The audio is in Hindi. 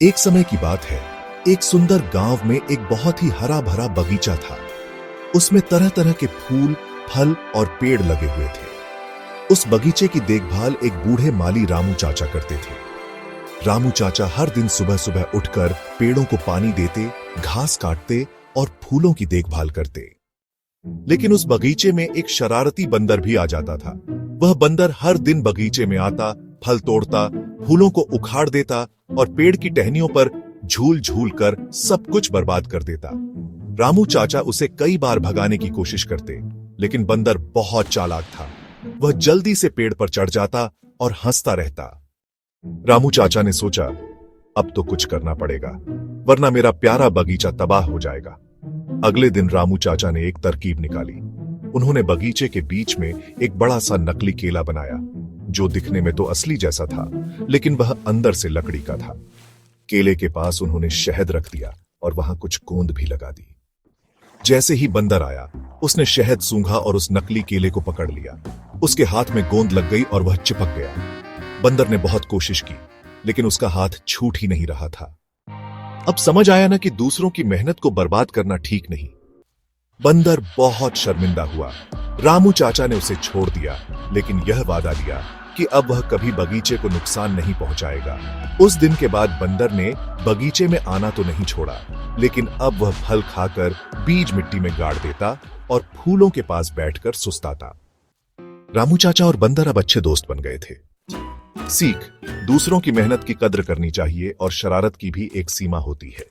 एक समय की बात है। एक सुंदर गांव में एक बहुत ही हरा भरा बगीचा था। उसमें तरह तरह के फूल, फल और पेड़ लगे हुए थे। उस बगीचे की देखभाल एक बूढ़े माली रामू चाचा करते थे। रामू चाचा हर दिन सुबह सुबह उठकर पेड़ों को पानी देते, घास काटते और फूलों की देखभाल करते। लेकिन उस बगीचे में एक शरारती बंदर भी आ जाता था। वह बंदर हर दिन बगीचे में आता, फल तोड़ता, फूलों को उखाड़ देता और पेड़ की टहनियों पर झूल झूल कर सब कुछ बर्बाद कर देता। रामू चाचा उसे कई बार भगाने की कोशिश करते, लेकिन बंदर बहुत चालाक था। वह जल्दी से पेड़ पर चढ़ जाता और हंसता रहता। रामू चाचा ने सोचा, अब तो कुछ करना पड़ेगा, वरना मेरा प्यारा बगीचा तबाह हो जाएगा। अगले दिन रामू चाचा ने एक तरकीब निकाली। उन्होंने बगीचे के बीच में एक बड़ा सा नकली केला बनाया, जो दिखने में तो असली जैसा था, लेकिन वह अंदर से लकड़ी का था। केले के पास उन्होंने शहद रख दिया और वहां कुछ गोंद भी लगा दी। जैसे ही बंदर आया, उसने शहद सूंघा और उस नकली केले को पकड़ लिया। उसके हाथ में गोंद लग गई और वह चिपक गया। बंदर ने बहुत कोशिश की, लेकिन उसका हाथ छूट ही नहीं रहा था। अब समझ आया ना कि दूसरों की मेहनत को बर्बाद करना ठीक नहीं। बंदर बहुत शर्मिंदा हुआ। रामू चाचा ने उसे छोड़ दिया, लेकिन यह वादा लिया कि अब वह कभी बगीचे को नुकसान नहीं पहुंचाएगा। उस दिन के बाद बंदर ने बगीचे में आना तो नहीं छोड़ा, लेकिन अब वह फल खाकर बीज मिट्टी में गाड़ देता और फूलों के पास बैठकर सुस्ताता। रामू चाचा और बंदर अब अच्छे दोस्त बन गए थे। सीख: दूसरों की मेहनत की कद्र करनी चाहिए और शरारत की भी एक सीमा होती है।